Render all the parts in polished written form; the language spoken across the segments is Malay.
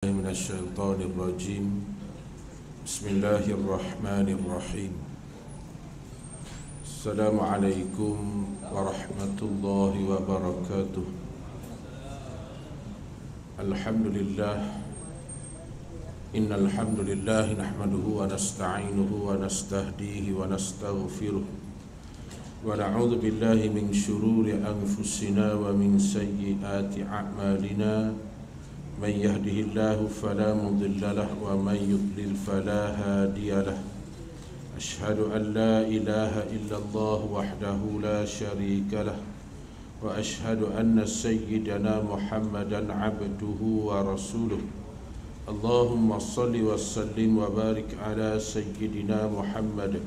من الشيطان الرجيم. بسم الله الرحمن الرحيم. السلام عليكم ورحمة الله وبركاته. الحمد لله إن الحمد لله نحمده ونستعينه ونستهديه ونستغفره ونعوذ بالله من شرور أنفسنا ومن سيئات أعمالنا. من يهده الله فلا مضل له ومن يضلل فلا هادي له. أشهد أن لا إله إلا الله وحده لا شريك له وأشهد أن سيدنا محمدا عبده ورسوله. اللهم صل وسلم وبارك على سيدنا محمد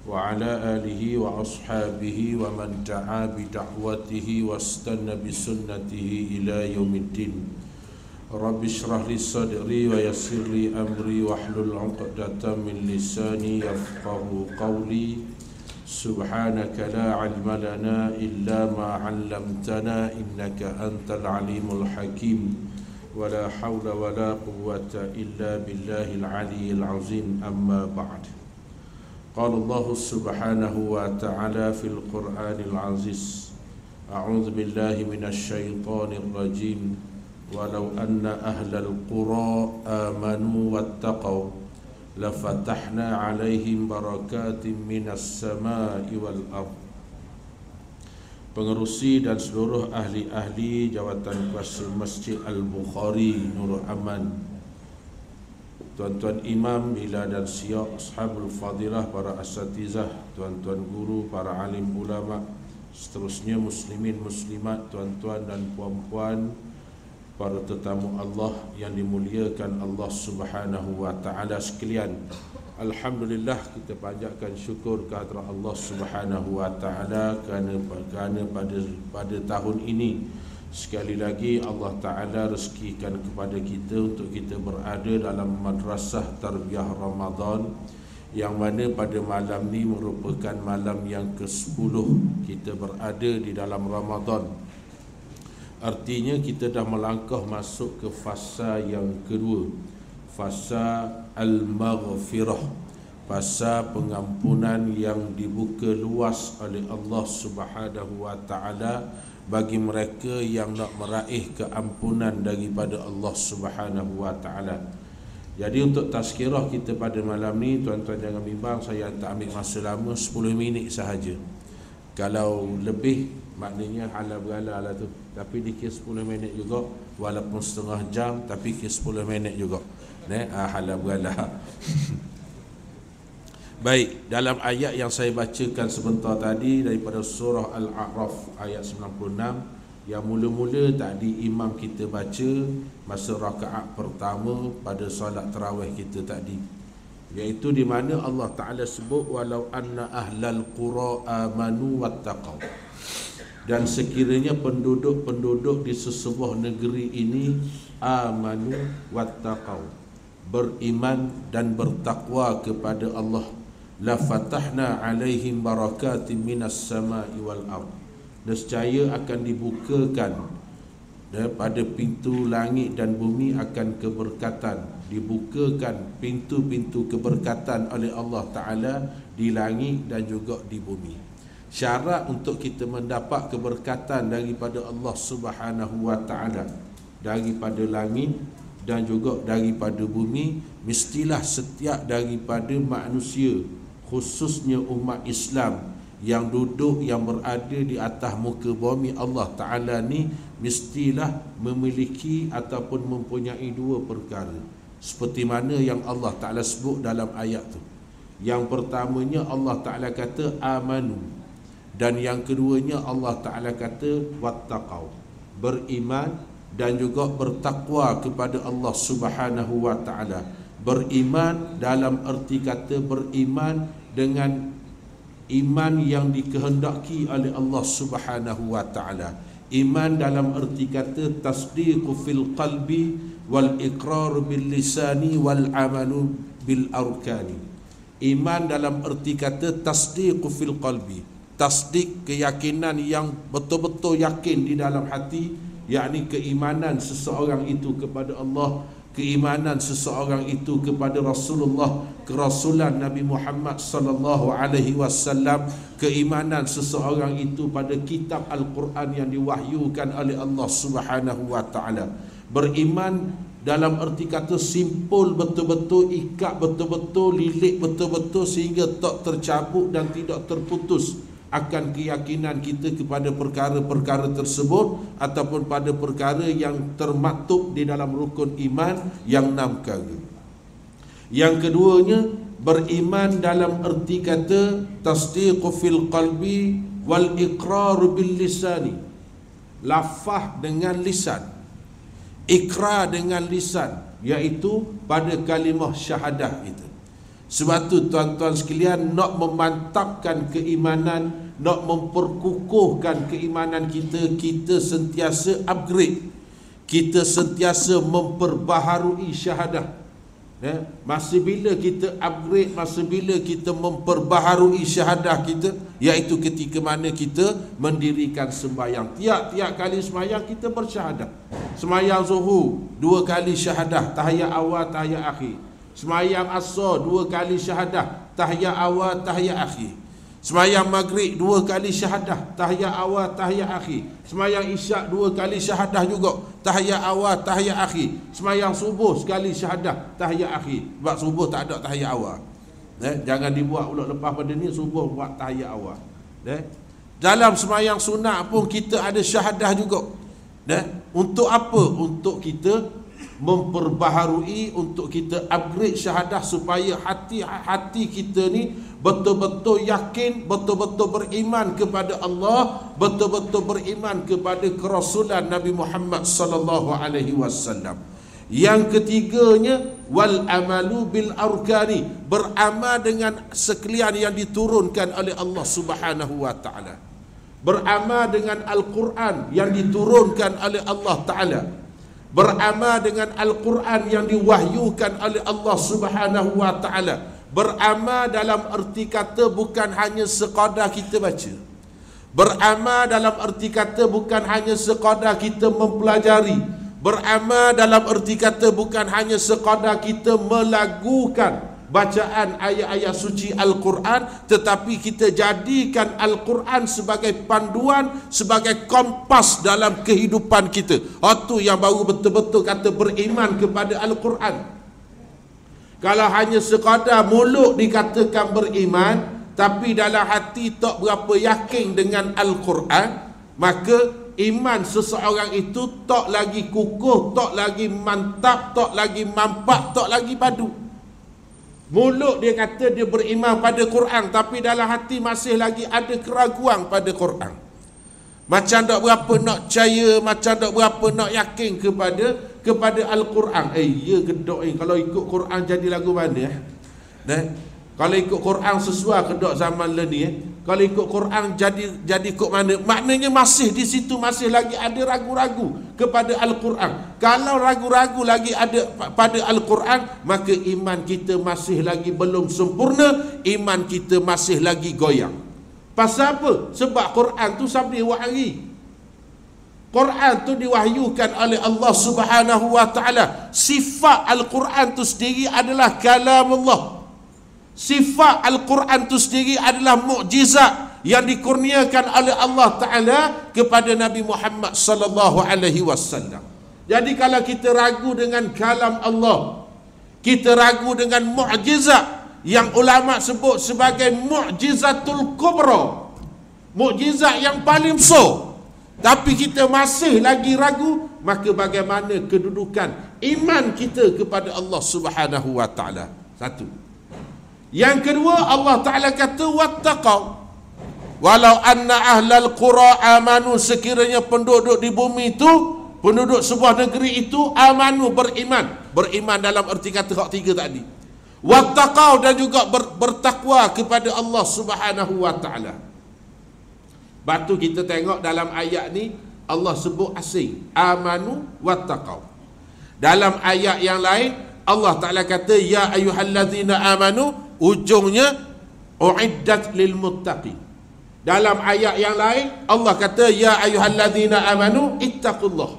وعلى آله وأصحابه ومن دعا بدعوته واستنى بسنته إلى يوم الدين. رب اشرح لي صدري ويسر لي أمري واحلل عقدة من لساني يفقهوا قولي. سبحانك لا علم لنا إلا ما علمتنا إنك أنت العليم الحكيم. ولا حول ولا قوة إلا بالله العلي العظيم. أما بعد. قال الله سبحانه وتعالى في القرآن العزيز: أعوذ بالله من الشيطان الرجيم. ولو أن أهل القرى آمنوا واتقوا لفتحنا عليهم بركات من السماء والأرض. Pengerusi dan seluruh ahli-ahli jawatan kuasa Masjid Al-Bukhari Nurul Aman, tuan-tuan imam bila dan siap, ashabul fadilah, para asatizah, tuan-tuan guru, para alim ulama, seterusnya muslimin muslimat, tuan-tuan dan puan-puan, para tetamu Allah yang dimuliakan Allah Subhanahu wa taala sekalian. Alhamdulillah, kita panjatkan syukur kehadrat Allah Subhanahu wa taala kerana pada tahun ini sekali lagi Allah taala rezekikan kepada kita untuk kita berada dalam madrasah tarbiyah Ramadan, yang mana pada malam ni merupakan malam yang ke-10 kita berada di dalam Ramadan. Artinya kita dah melangkah masuk ke fasa yang kedua, fasa al-maghfirah, fasa pengampunan yang dibuka luas oleh Allah Subhanahu wa taala bagi mereka yang nak meraih keampunan daripada Allah Subhanahu wa taala. Jadi untuk tazkirah kita pada malam ni, tuan-tuan jangan bimbang, saya tak ambil masa lama, 10 minit sahaja. Kalau lebih maknanya hala berhala lah tu. Tapi dikira 10 minit juga, walaupun setengah jam tapi kira 10 minit juga. Hala berhala. Baik, dalam ayat yang saya bacakan sebentar tadi daripada surah Al-A'raf ayat 96, yang mula-mula tadi imam kita baca masa rakaat pertama pada solat tarawih kita tadi, iaitu di mana Allah Ta'ala sebut walau anna ahlal qura amanu wattaqau, dan sekiranya penduduk-penduduk di sesebuah negeri ini amanu wattaqau, beriman dan bertakwa kepada Allah, la fatahna alaihim barakatim minas samai wal ard, nescaya akan dibukakan daripada pintu langit dan bumi akan keberkatan, dibukakan pintu-pintu keberkatan oleh Allah Ta'ala di langit dan juga di bumi. Syarat untuk kita mendapat keberkatan daripada Allah Subhanahu wa taala, daripada langit dan juga daripada bumi, mestilah setiap daripada manusia, khususnya umat Islam yang duduk, yang berada di atas muka bumi Allah Ta'ala ni, mestilah memiliki ataupun mempunyai dua perkara, seperti mana yang Allah Ta'ala sebut dalam ayat tu. Yang pertamanya Allah Ta'ala kata amanu, dan yang keduanya Allah Ta'ala kata wattaqau, beriman dan juga bertakwa kepada Allah Subhanahu wa taala. Beriman dalam erti kata beriman dengan iman yang dikehendaki oleh Allah Subhanahu wa taala. Iman dalam erti kata tasdiqu fil qalbi wal iqrar bil lisani wal amalu bil arkani. Iman dalam erti kata tasdiqu fil qalbi, tasdik, keyakinan yang betul-betul yakin di dalam hati, yakni keimanan seseorang itu kepada Allah, keimanan seseorang itu kepada Rasulullah, kerasulan Nabi Muhammad sallallahu alaihi wasallam, keimanan seseorang itu pada kitab Al-Quran yang diwahyukan oleh Allah Subhanahu wa taala. Beriman dalam erti kata simpul betul-betul, ikat betul-betul, lilit betul-betul sehingga tak tercabut dan tidak terputus akan keyakinan kita kepada perkara-perkara tersebut ataupun pada perkara yang termaktub di dalam rukun iman yang 6 perkara. Yang keduanya, beriman dalam erti kata tasdiqu fil qalbi wal iqrar bil lisani. Lafaz dengan lisan, ikrar dengan lisan, iaitu pada kalimah syahadah itu. Sebab tu tuan-tuan sekalian, nak memantapkan keimanan, nak memperkukuhkan keimanan kita, kita sentiasa upgrade, kita sentiasa memperbaharui syahadah. Masa bila kita upgrade, masa bila kita memperbaharui syahadah kita, iaitu ketika mana kita mendirikan sembahyang. Tiap-tiap kali sembahyang kita bersyahadah. Sembahyang zuhur 2 kali syahadah, tahiyat awal, tahiyat akhir. Sembahyang asar 2 kali syahadah, tahiyat awal, tahiyat akhir. Sembahyang maghrib 2 kali syahadah, tahiyat awal, tahiyat akhir. Sembahyang isyak 2 kali syahadah juga, tahiyat awal, tahiyat akhir. Sembahyang subuh sekali syahadah, tahiyat akhir. Sebab subuh tak ada tahiyat awal. Jangan dibuat pula lepas pada ni subuh buat tahiyat awal. Dalam sembahyang sunat pun kita ada syahadah juga. Untuk apa? Untuk kita memperbaharui, untuk kita upgrade syahadah supaya hati kita ni betul-betul yakin, betul-betul beriman kepada Allah, betul-betul beriman kepada kerasulan Nabi Muhammad sallallahu alaihi wasallam. Yang ketiganya, wal amalu bil arkani, beramal dengan sekalian yang diturunkan oleh Allah Subhanahu wa taala. Beramal dengan Al-Quran yang diturunkan oleh Allah taala. Beramal dengan Al-Quran yang diwahyukan oleh Allah Subhanahu wa taala. Beramal dalam erti kata bukan hanya sekadar kita baca. Beramal dalam erti kata bukan hanya sekadar kita mempelajari. Beramal dalam erti kata bukan hanya sekadar kita melagukan bacaan ayat-ayat suci Al-Quran, tetapi kita jadikan Al-Quran sebagai panduan, sebagai kompas dalam kehidupan kita. Itu yang baru betul-betul kata beriman kepada Al-Quran. Kalau hanya sekadar mulut dikatakan beriman, tapi dalam hati tak berapa yakin dengan Al-Quran, maka iman seseorang itu tak lagi kukuh, tak lagi mantap, tak lagi mampak, tak lagi padu. Mulut dia kata dia beriman pada Quran, tapi dalam hati masih lagi ada keraguan pada Quran. Macam tak berapa nak percaya, macam tak berapa nak yakin kepada Al-Quran. Ya kedok kalau ikut Quran jadi lagu mana? Kalau ikut Quran sesuai kedok zaman ni, kalau ikut Quran jadi ikut mana? Maknanya masih di situ masih lagi ada ragu-ragu kepada Al-Quran. Kalau ragu-ragu lagi ada pada Al-Quran, maka iman kita masih lagi belum sempurna, iman kita masih lagi goyang. Pasal apa? Sebab Quran tu sabda wahyi. Quran tu diwahyukan oleh Allah Subhanahu wa taala. Sifat Al-Quran tu sendiri adalah kalam Allah. Sifat Al-Quran itu sendiri adalah mukjizat yang dikurniakan oleh Allah Ta'ala kepada Nabi Muhammad sallallahu alaihi wasallam. Jadi kalau kita ragu dengan kalam Allah, kita ragu dengan mukjizat yang ulama sebut sebagai mukjizatul kubra, mukjizat yang paling besar, tapi kita masih lagi ragu, maka bagaimana kedudukan iman kita kepada Allah Subhanahu wa Ta'ala? Satu. Yang kedua, Allah Ta'ala kata wattaqau walau anna ahlal qura amanu, sekiranya penduduk di bumi itu, penduduk sebuah negeri itu amanu, beriman dalam erti kata hak tiga tadi, wattaqau, dan juga bertakwa kepada Allah Subhanahu wa Ta'ala. Batu kita tengok dalam ayat ni Allah sebut asing amanu wattaqau. Dalam ayat yang lain Allah Ta'ala kata ya ayyuhallazina amanu, ujungnya uiddat lil muttaqin. Dalam ayat yang lain Allah kata ya ayyuhallazina amanu ittaqullah.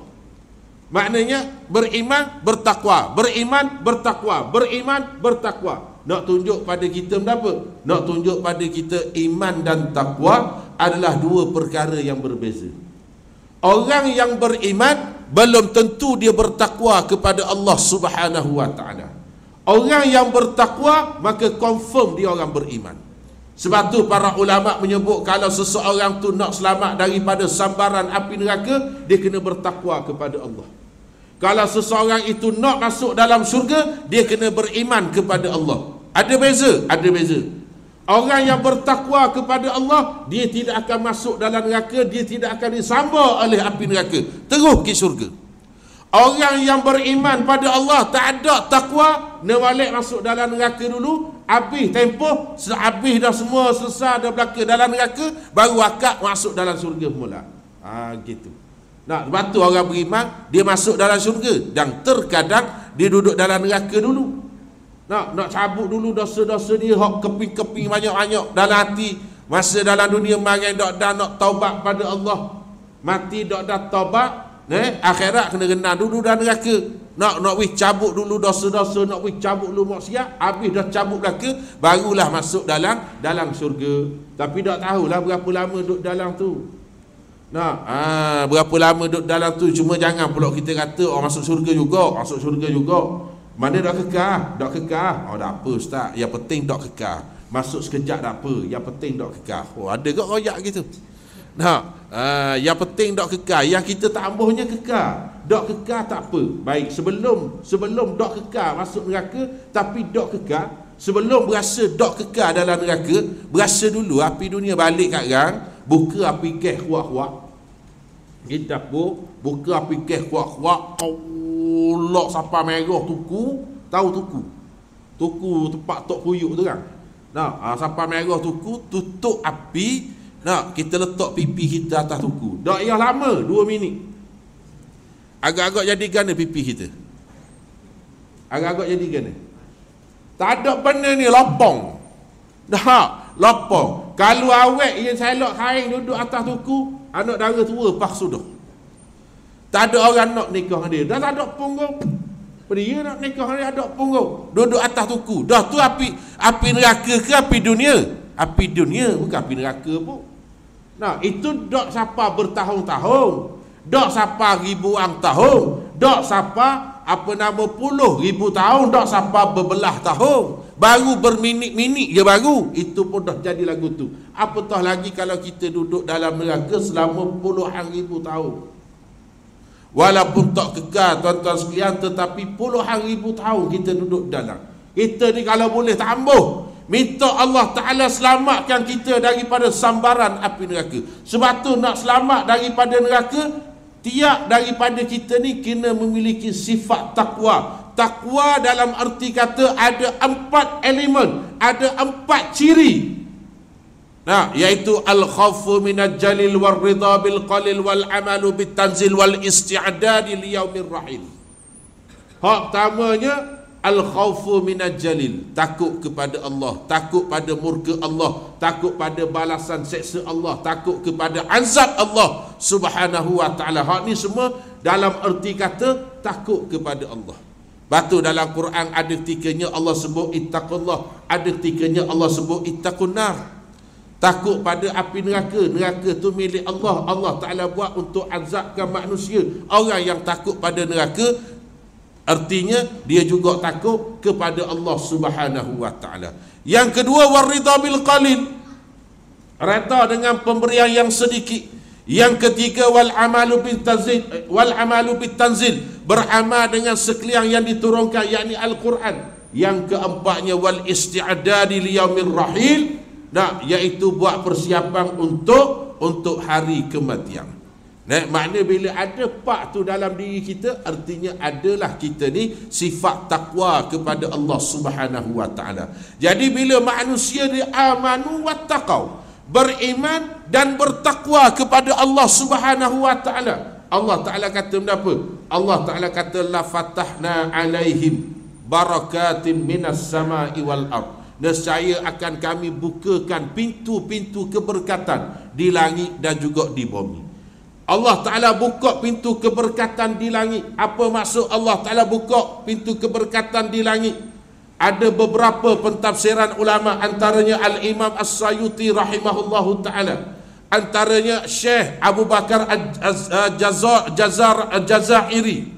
Maknanya beriman, bertakwa, beriman, bertakwa, beriman, bertakwa. Nak tunjuk pada kita apa? Nak tunjuk pada kita iman dan takwa adalah dua perkara yang berbeza. Orang yang beriman belum tentu dia bertakwa kepada Allah Subhanahu wa taala. Orang yang bertakwa maka confirm dia orang beriman. Sebab tu para ulama menyebut kalau seseorang tu nak selamat daripada sambaran api neraka, dia kena bertakwa kepada Allah. Kalau seseorang itu nak masuk dalam syurga, dia kena beriman kepada Allah. Ada beza? Ada beza. Orang yang bertakwa kepada Allah, dia tidak akan masuk dalam neraka, dia tidak akan disambar oleh api neraka, terus ke syurga. Orang yang beriman pada Allah, tak ada takwa, nak balik masuk dalam neraka dulu, habis tempoh, habis dah semua selesai dah belaka dalam neraka, baru akak masuk dalam syurga mula. Gitu. Nah, sebab tu orang beriman dia masuk dalam syurga, dan terkadang dia duduk dalam neraka dulu. Nak cabut dulu dosa-dosa dia, hok keping-keping banyak-banyak dalam hati. Masa dalam dunia marai dak nak taubat pada Allah, mati dak taubat, akhirat kena rendah dulu dalam neraka. Nak wih cabut dulu dosa-dosa, nak wih cabut dulu maksiat, habis dah cabut neraka, barulah masuk dalam syurga. Tapi dak tahulah berapa lama duduk dalam tu. Berapa lama duduk dalam tu. Cuma jangan pula kita kata masuk syurga juga. Mana dak kekal? Tak apa ustaz, yang penting tak kekal. Masuk sekejap tak apa, yang penting tak kekal. Ada ke royak gitu? Yang penting tak kekal, yang kita tak ambuhnya kekal. Tak kekal tak apa. Baik, sebelum tak kekal masuk neraka, tapi tak kekal, sebelum berasa tak kekal dalam neraka, berasa dulu api dunia balik kat gang, buka api gas kuat-kuat. Kita pun buka api gas kuat-kuat, lok sampai merah tuku, tahu tuku tempat tok puyuk tu kan. Sampai merah tuku, tutup api, kita letak pipi kita atas tuku. Dak payah lama, 2 minit. Agak-agak jadi gana pipi kita. Agak-agak jadi gana. Tak ada benda ni lopong. Lopong. Kalau awet yang selok haing duduk atas tuku, anak dara tua pak sudah. Tak ada orang nak nikah dia. Dah tak ada punggung. Dia nak nikah dia ada punggung. Duduk atas tuku. Dah tu api neraka ke api dunia? Api dunia, bukan api neraka pun. Itu dak siapa bertahun-tahun. Dak siapa ribuan tahun. Dak siapa puluh ribu tahun. Dak siapa berbelah tahun. Baru berminit-minit je baru. Itu pun dah jadi lagu tu. Apatah lagi kalau kita duduk dalam neraka selama puluhan ribu tahun. Walaupun tak kekal tuan-tuan sekalian, tetapi puluhan ribu tahun kita duduk dalam. Kita ni kalau boleh tambuh, minta Allah Ta'ala selamatkan kita daripada sambaran api neraka. Sebab tu nak selamat daripada neraka, tiap daripada kita ni kena memiliki sifat takwa. Takwa dalam arti kata ada 4 elemen, ada 4 ciri. Iaitu al-khawfu minal jalil wal ridha bil qalil wal amalu bit tanzil wal isti'dad li yaumir rahil. Hak pertamanya al-khawfu minal jalil, takut kepada Allah, takut pada murka Allah, takut pada balasan seksa Allah, takut kepada azab Allah Subhanahu wa taala. Hak ni semua dalam erti kata takut kepada Allah. Batu dalam Quran ada ketikanya Allah sebut ittaqullah, ada ketikanya Allah sebut ittaqun nar. Takut pada api neraka. Neraka tu milik Allah. Allah Ta'ala buat untuk azabkan manusia. Orang yang takut pada neraka, artinya dia juga takut kepada Allah Subhanahu wa Ta'ala. Yang kedua, warida bil qalil, reda dengan pemberian yang sedikit. Yang ketiga, wal amalu bit tanzil, beramal dengan sekalian yang diturunkan, yakni Al-Quran. Yang keempatnya, wal isti'dadi li yaumir rahil, iaitu buat persiapan untuk hari kematian. Makna bila ada pak tu dalam diri kita, artinya adalah kita ni sifat takwa kepada Allah Subhanahu wa taala. Jadi bila manusia dia amanu wattaqau, beriman dan bertakwa kepada Allah Subhanahu wa taala, Allah Taala kata apa? Allah Taala kata la fatahna alaihim barakatin minas sama'i wal ard. Nescaya akan kami bukakan pintu-pintu keberkatan di langit dan juga di bumi. Allah Ta'ala buka pintu keberkatan di langit. Apa maksud Allah Ta'ala buka pintu keberkatan di langit? Ada beberapa pentafsiran ulama, antaranya Al-Imam As-Sayuti rahimahullahu ta'ala, antaranya Syekh Abu Bakar Jazairi.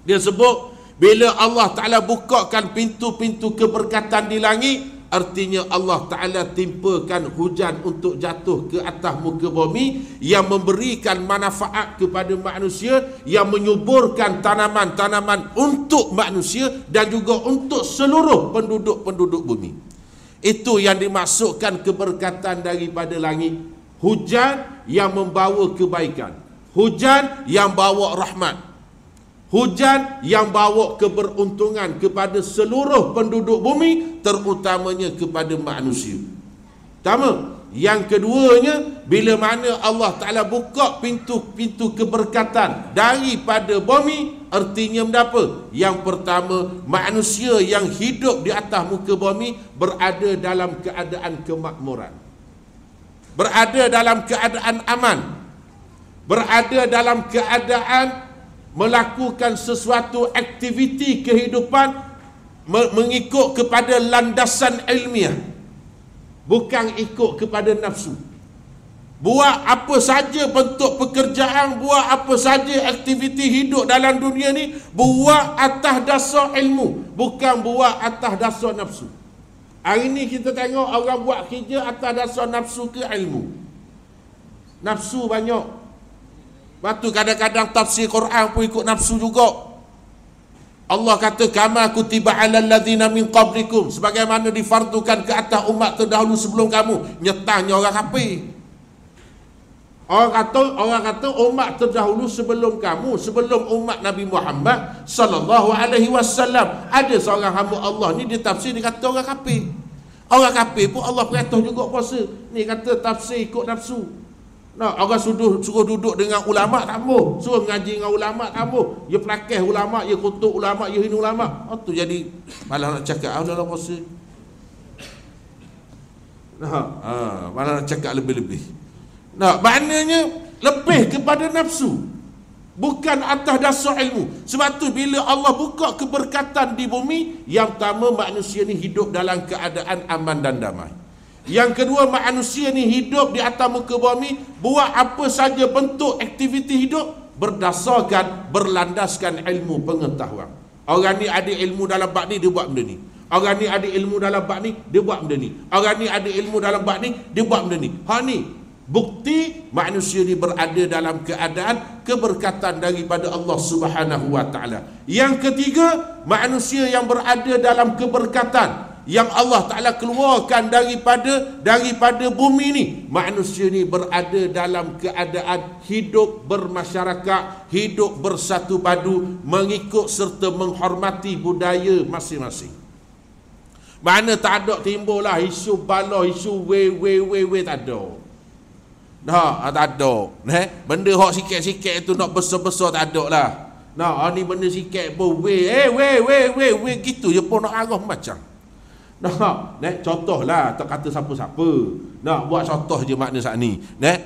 Dia sebut, bila Allah Ta'ala bukakan pintu-pintu keberkatan di langit, artinya Allah Ta'ala timpakan hujan untuk jatuh ke atas muka bumi, yang memberikan manfaat kepada manusia, yang menyuburkan tanaman-tanaman untuk manusia dan juga untuk seluruh penduduk-penduduk bumi. Itu yang dimaksudkan keberkatan daripada langit. Hujan yang membawa kebaikan, hujan yang bawa rahmat, hujan yang bawa keberuntungan kepada seluruh penduduk bumi, terutamanya kepada manusia. Pertama. Yang keduanya, bila mana Allah Ta'ala buka pintu-pintu keberkatan daripada bumi, artinya apa? Yang pertama, manusia yang hidup di atas muka bumi berada dalam keadaan kemakmuran, berada dalam keadaan aman, berada dalam keadaan melakukan sesuatu aktiviti kehidupan mengikut kepada landasan ilmiah, bukan ikut kepada nafsu. Buat apa saja bentuk pekerjaan, buat apa saja aktiviti hidup dalam dunia ni, buat atas dasar ilmu, bukan buat atas dasar nafsu. Hari ni kita tengok orang buat kerja atas dasar nafsu ke ilmu. Nafsu banyak. Lepas tu kadang-kadang tafsir Quran pun ikut nafsu juga. Allah kata, kama kutiba alal ladzina min qablikum, sebagaimana difardukan ke atas umat terdahulu sebelum kamu. Nyatanya orang kafir. Orang kata umat terdahulu sebelum kamu, sebelum umat Nabi Muhammad sallallahu alaihi wasallam, ada seorang hamba Allah ni dia tafsir, dia kata orang kafir. Orang kafir pun Allah perintah juga puasa. Ni kata tafsir ikut nafsu. Nah, orang suruh duduk dengan ulama tak mau, suruh ngaji dengan ulama tak mau, dia pelakih ulama, dia kutuk ulama, dia hina ulama. Oh tu jadi malah nak cakap dalam puasa. Malah nak cakap lebih-lebih. Nah, maknanya lebih kepada nafsu, bukan atas dasar ilmu. Sebab tu bila Allah buka keberkatan di bumi, yang pertama manusia ni hidup dalam keadaan aman dan damai. Yang kedua, manusia ni hidup di atas muka bumi, buat apa saja bentuk aktiviti hidup berdasarkan, berlandaskan ilmu pengetahuan. Orang ni ada ilmu dalam bab ni, dia buat benda ni. Orang ni ada ilmu dalam bab ni, dia buat benda ni. Orang ni ada ilmu dalam bab ni, dia buat benda ni. Ni bukti manusia ni berada dalam keadaan keberkatan daripada Allah Subhanahu wa taala. Yang ketiga, manusia yang berada dalam keberkatan yang Allah Ta'ala keluarkan daripada bumi ni, manusia ni berada dalam keadaan hidup bermasyarakat, hidup bersatu padu, mengikut serta menghormati budaya masing-masing. Mana tak ada timbul lah isu bala, isu we tak ada. Tak ada. Benda hok sikit-sikit tu nak besar-besar tak ada lah. Ni benda sikit pun we gitu je pun nak arah macam. Contohlah, tak kata siapa-siapa. Buat contoh je makna saat ni.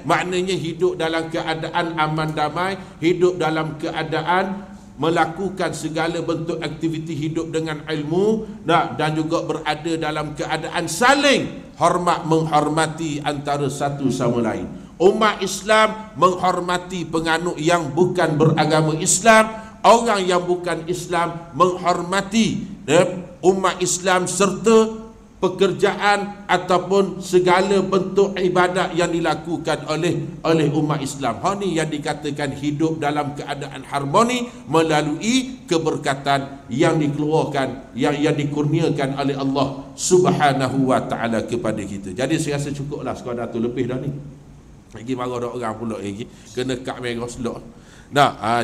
Maknanya hidup dalam keadaan aman damai, hidup dalam keadaan melakukan segala bentuk aktiviti hidup dengan ilmu, dan juga berada dalam keadaan saling hormat menghormati antara satu sama lain. Umat Islam menghormati penganut yang bukan beragama Islam, orang yang bukan Islam menghormati umat Islam serta pekerjaan ataupun segala bentuk ibadat yang dilakukan oleh umat Islam. Ni yang dikatakan hidup dalam keadaan harmoni melalui keberkatan yang dikeluarkan, yang dikurniakan oleh Allah Subhanahu wa taala kepada kita. Jadi saya rasa cukuplah sekadar tu, lebih dah ni. Lagi marah dah orang pula lagi kena kad merah selok.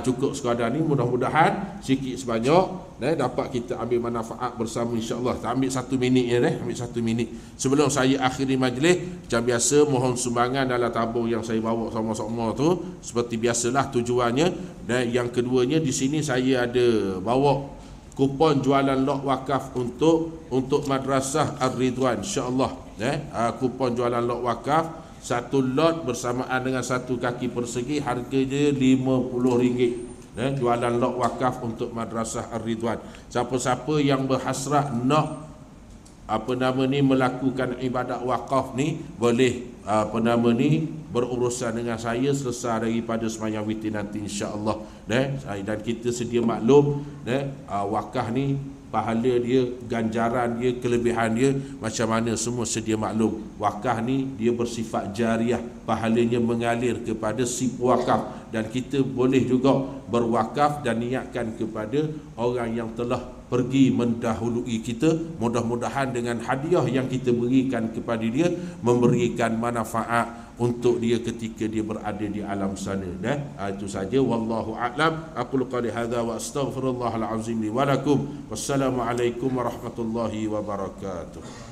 Cukup sekadar ni, mudah-mudahan sikit sebanyak dapat kita ambil manfaat bersama, insya-Allah. Ambil 1 minit je ambil 1 minit. Sebelum saya akhiri majlis, macam biasa mohon sumbangan dalam tabung yang saya bawa sama-sama tu, seperti biasalah tujuannya. Dan yang keduanya, di sini saya ada bawa kupon jualan lot wakaf untuk Madrasah Ar-Ridwan, insya-Allah. Kupon jualan lot wakaf satu lot bersamaan dengan satu kaki persegi, harga dia RM50. Jualan lot wakaf untuk Madrasah Ar-Ridwan. Siapa-siapa yang berhasrat nak melakukan ibadat wakaf ni, boleh berurusan dengan saya selesai daripada sembahyang witir nanti, insya-Allah. Dan kita sedia maklum, wakaf ni pahala dia, ganjaran dia, kelebihan dia macam mana, semua sedia maklum. Wakaf ni dia bersifat jariah, pahalanya mengalir kepada si wakaf, dan kita boleh juga berwakaf dan niatkan kepada orang yang telah pergi mendahului kita. Mudah-mudahan dengan hadiah yang kita berikan kepada dia memberikan manfaat untuk dia ketika dia berada di alam sana. Itu saja, wallahu a'lam. Aqulu qali hadza wa astaghfirullahal azim li wa lakum. Wassalamualaikum warahmatullahi wabarakatuh.